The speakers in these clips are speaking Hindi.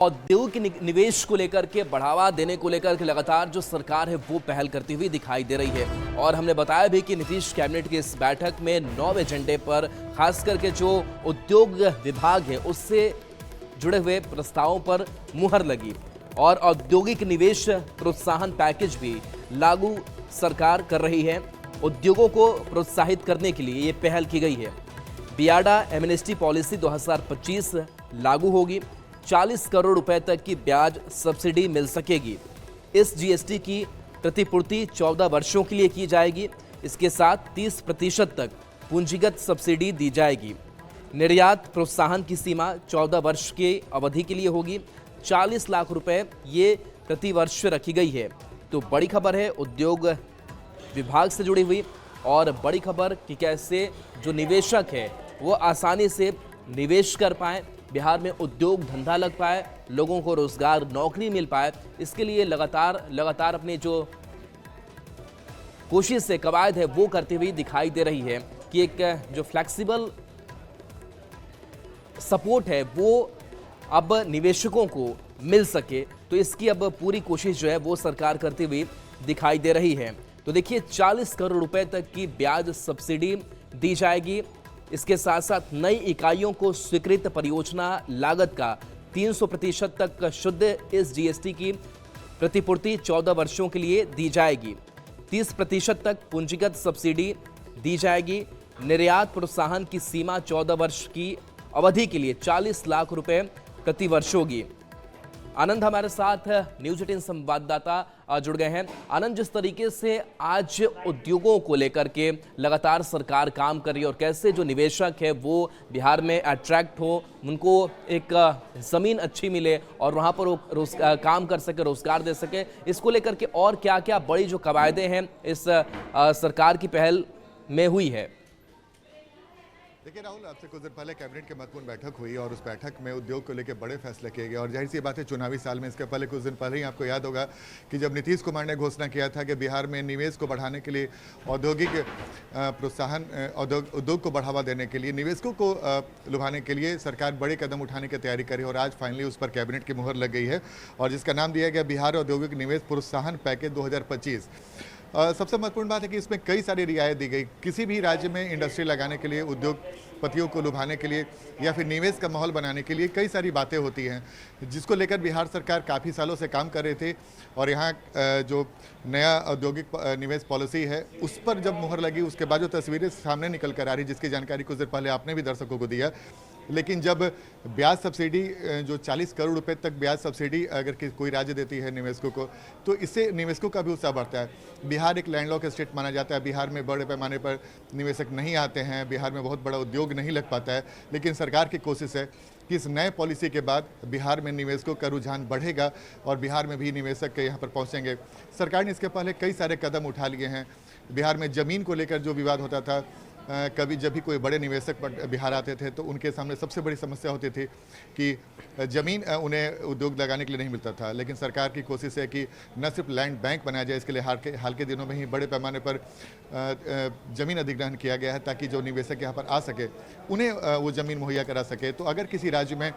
औद्योगिक निवेश को लेकर के बढ़ावा देने को लेकर के लगातार जो सरकार है वो पहल करती हुई दिखाई दे रही है। और हमने बताया भी कि नीतीश कैबिनेट की इस बैठक में 9 एजेंडे पर खास करके जो उद्योग विभाग है उससे जुड़े हुए प्रस्तावों पर मुहर लगी और औद्योगिक निवेश प्रोत्साहन पैकेज भी लागू सरकार कर रही है। उद्योगों को प्रोत्साहित करने के लिए ये पहल की गई है। बियाडा एमनेस्टी पॉलिसी 2025 लागू होगी। 40 करोड़ रुपए तक की ब्याज सब्सिडी मिल सकेगी। इस जीएसटी की प्रतिपूर्ति 14 वर्षों के लिए की जाएगी। इसके साथ 30% तक पूंजीगत सब्सिडी दी जाएगी। निर्यात प्रोत्साहन की सीमा 14 वर्ष की अवधि के लिए होगी। 40 लाख रुपए ये प्रति वर्ष रखी गई है। तो बड़ी खबर है उद्योग विभाग से जुड़ी हुई और बड़ी खबर कि कैसे जो निवेशक है वो आसानी से निवेश कर पाए, बिहार में उद्योग धंधा लग पाए, लोगों को रोजगार नौकरी मिल पाए। इसके लिए लगातार अपनी जो कोशिश है, कवायद है वो करती हुई दिखाई दे रही है कि एक जो फ्लेक्सिबल सपोर्ट है वो अब निवेशकों को मिल सके। तो इसकी अब पूरी कोशिश जो है वो सरकार करती हुई दिखाई दे रही है। तो देखिए 40 करोड़ रुपए तक की ब्याज सब्सिडी दी जाएगी। इसके साथ साथ नई इकाइयों को स्वीकृत परियोजना लागत का 300% तक शुद्ध इस जीएसटी की प्रतिपूर्ति 14 वर्षों के लिए दी जाएगी। 30% तक पूंजीगत सब्सिडी दी जाएगी। निर्यात प्रोत्साहन की सीमा 14 वर्ष की अवधि के लिए 40 लाख रुपए प्रति वर्ष होगी। आनंद हमारे साथ न्यूज 18 संवाददाता जुड़ गए हैं। आनंद, जिस तरीके से आज उद्योगों को लेकर के लगातार सरकार काम कर रही है और कैसे जो निवेशक है वो बिहार में अट्रैक्ट हो, उनको एक ज़मीन अच्छी मिले और वहां पर वो काम कर सके, रोजगार दे सके, इसको लेकर के और क्या क्या बड़ी जो कवायदे हैं इस सरकार की पहल में हुई है? देखिए राहुल, आपसे कुछ दिन पहले कैबिनेट की महत्वपूर्ण बैठक हुई और उस बैठक में उद्योग को लेकर बड़े फैसले किए गए और जाहिर सी बात है चुनावी साल में इसके पहले कुछ दिन पहले ही आपको याद होगा कि जब नीतीश कुमार ने घोषणा किया था कि बिहार में निवेश को बढ़ाने के लिए, औद्योगिक प्रोत्साहन, उद्योग को बढ़ावा देने के लिए, निवेशकों को लुभाने के लिए सरकार बड़े कदम उठाने की तैयारी करी और आज फाइनली उस पर कैबिनेट की मुहर लग गई है और जिसका नाम दिया गया बिहार औद्योगिक निवेश प्रोत्साहन पैकेज 2025। सबसे महत्वपूर्ण बात है कि इसमें कई सारी रियायत दी गई। किसी भी राज्य में इंडस्ट्री लगाने के लिए, उद्योगपतियों को लुभाने के लिए या फिर निवेश का माहौल बनाने के लिए कई सारी बातें होती हैं, जिसको लेकर बिहार सरकार काफ़ी सालों से काम कर रहे थे और यहाँ जो नया औद्योगिक निवेश पॉलिसी है उस पर जब मुहर लगी उसके बाद जो तस्वीरें सामने निकल कर आ रही, जिसकी जानकारी कुछ देर पहले आपने भी दर्शकों को दिया, लेकिन जब ब्याज सब्सिडी जो 40 करोड़ रुपए तक ब्याज सब्सिडी अगर कोई राज्य देती है निवेशकों को, तो इससे निवेशकों का भी उत्साह बढ़ता है। बिहार एक लैंडलॉक स्टेट माना जाता है, बिहार में बड़े पैमाने पर निवेशक नहीं आते हैं, बिहार में बहुत बड़ा उद्योग नहीं लग पाता है, लेकिन सरकार की कोशिश है कि इस नए पॉलिसी के बाद बिहार में निवेशकों का रुझान बढ़ेगा और बिहार में भी निवेशक के यहाँ पर पहुँचेंगे। सरकार ने इसके पहले कई सारे कदम उठा लिए हैं। बिहार में ज़मीन को लेकर जो विवाद होता था, कभी जब भी कोई बड़े निवेशक बिहार आते थे तो उनके सामने सबसे बड़ी समस्या होती थी कि ज़मीन उन्हें उद्योग लगाने के लिए नहीं मिलता था, लेकिन सरकार की कोशिश है कि न सिर्फ लैंड बैंक बनाया जाए, इसके लिए हाल के दिनों में ही बड़े पैमाने पर ज़मीन अधिग्रहण किया गया है ताकि जो निवेशक यहाँ पर आ सके उन्हें वो ज़मीन मुहैया करा सके। तो अगर किसी राज्य में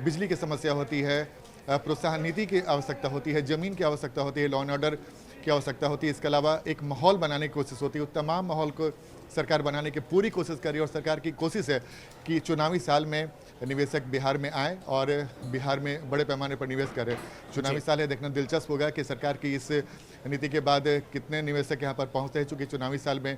बिजली की समस्या होती है, प्रोत्साहन नीति की आवश्यकता होती है, ज़मीन की आवश्यकता होती है, लॉ एंड ऑर्डर की आवश्यकता होती है, इसके अलावा एक माहौल बनाने की कोशिश होती है, उस तमाम माहौल को सरकार बनाने की पूरी कोशिश करी और सरकार की कोशिश है कि चुनावी साल में निवेशक बिहार में आए और बिहार में बड़े पैमाने पर निवेश करें। चुनावी साल है, देखना दिलचस्प होगा कि सरकार की इस नीति के बाद कितने निवेशक यहाँ पर पहुँचते हैं। चूँकि चुनावी साल में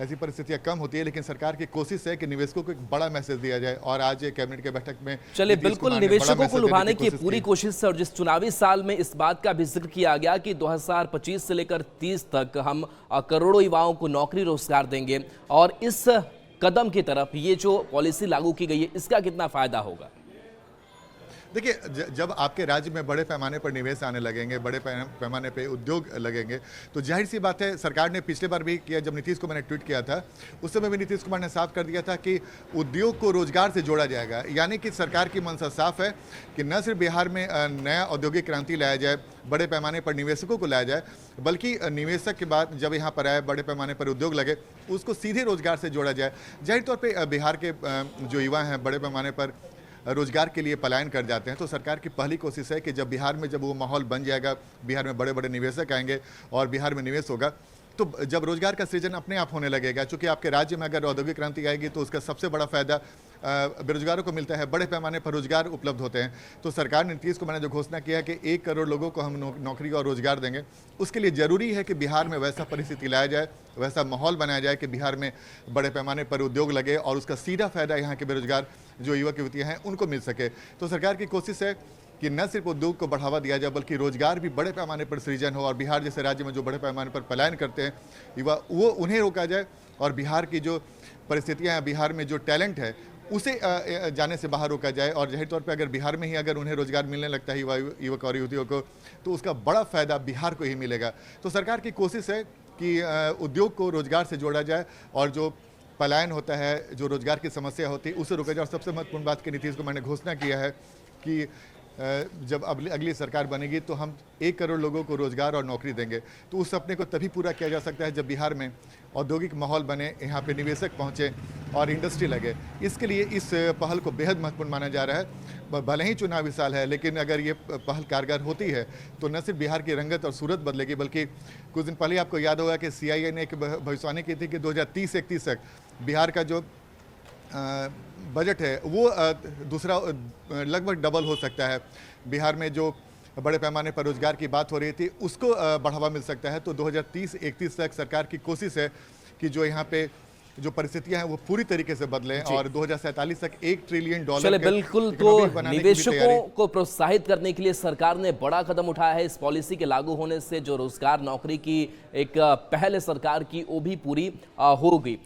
ऐसी परिस्थितियाँ कम होती है, लेकिन सरकार की कोशिश है कि निवेशकों को एक बड़ा मैसेज दिया जाए और आज कैबिनेट की बैठक में चलिए बिल्कुल निवेशकों को लुभाने की पूरी कोशिश है। और जिस चुनावी साल में इस बात का भी जिक्र किया गया कि 2025 से लेकर 30 तक हम करोड़ों युवाओं को नौकरी रोजगार देंगे और इस कदम की तरफ ये जो पॉलिसी लागू की गई है इसका कितना फायदा होगा? देखिए, जब आपके राज्य में बड़े पैमाने पर निवेश आने लगेंगे, बड़े पैमाने पे उद्योग लगेंगे, तो जाहिर सी बात है सरकार ने पिछले बार भी किया, जब नीतीश कुमार ने ट्वीट किया था उस समय भी नीतीश कुमार ने साफ कर दिया था कि उद्योग को रोजगार से जोड़ा जाएगा। यानी कि सरकार की मंशा साफ है कि न सिर्फ बिहार में नया औद्योगिक क्रांति लाया जाए, बड़े पैमाने पर निवेशकों को लाया जाए, बल्कि निवेशक के बाद जब यहाँ पर आए, बड़े पैमाने पर उद्योग लगे, उसको सीधे रोजगार से जोड़ा जाए। जाहिर तौर पर बिहार के जो युवा हैं बड़े पैमाने पर रोजगार के लिए पलायन कर जाते हैं। तो सरकार की पहली कोशिश है कि जब बिहार में जब वो माहौल बन जाएगा, बिहार में बड़े बड़े निवेशक आएंगे और बिहार में निवेश होगा, तो जब रोजगार का सृजन अपने आप होने लगेगा। चूंकि आपके राज्य में अगर औद्योगिक क्रांति आएगी तो उसका सबसे बड़ा फायदा बेरोजगारों को मिलता है, बड़े पैमाने पर रोजगार उपलब्ध होते हैं। तो सरकार ने नीतीश कुमार ने जो घोषणा किया है कि 1 करोड़ लोगों को हम नौकरी और रोजगार देंगे, उसके लिए जरूरी है कि बिहार में वैसा परिस्थिति लाया जाए, वैसा माहौल बनाया जाए कि बिहार में बड़े पैमाने पर उद्योग लगे और उसका सीधा फायदा यहाँ के बेरोजगार जो युवक युवतियाँ हैं उनको मिल सके। तो सरकार की कोशिश है कि न सिर्फ उद्योग को बढ़ावा दिया जाए बल्कि रोजगार भी बड़े पैमाने पर सृजन हो और बिहार जैसे राज्य में जो बड़े पैमाने पर पलायन करते हैं युवा, वो उन्हें रोका जाए और बिहार की जो परिस्थितियां हैं, बिहार में जो टैलेंट है उसे जाने से बाहर रोका जाए। और जाहिर तौर पे अगर बिहार में ही अगर उन्हें रोजगार मिलने लगता है युवक और युवतियों को, तो उसका बड़ा फायदा बिहार को ही मिलेगा। तो सरकार की कोशिश है कि उद्योग को रोजगार से जोड़ा जाए और जो पलायन होता है, जो रोजगार की समस्या होती है, उसे रोका जाए। और सबसे महत्वपूर्ण बात कि नीतीश कुमार ने घोषणा किया है कि जब अगली सरकार बनेगी तो हम 1 करोड़ लोगों को रोजगार और नौकरी देंगे। तो उस सपने को तभी पूरा किया जा सकता है जब बिहार में औद्योगिक माहौल बने, यहाँ पे निवेशक पहुँचे और इंडस्ट्री लगे। इसके लिए इस पहल को बेहद महत्वपूर्ण माना जा रहा है। भले ही चुनावी साल है, लेकिन अगर ये पहल कारगर होती है तो न सिर्फ बिहार की रंगत और सूरत बदलेगी, बल्कि कुछ दिन पहले आपको याद होगा कि CII ने एक भविष्यवाणी की थी कि 2030-31 तक बिहार का जो बजट है वो दूसरा लगभग डबल हो सकता है। बिहार में जो बड़े पैमाने पर रोजगार की बात हो रही थी उसको बढ़ावा मिल सकता है। तो 2030-31 तक सरकार की कोशिश है कि जो यहाँ पे जो परिस्थितियां हैं वो पूरी तरीके से बदलें और 2047 तक $1 ट्रिलियन चले बिल्कुल। तो निवेशकों को प्रोत्साहित करने के लिए सरकार ने बड़ा कदम उठाया है। इस पॉलिसी के लागू होने से जो रोजगार नौकरी की एक पहल सरकार की वो भी पूरी होगी।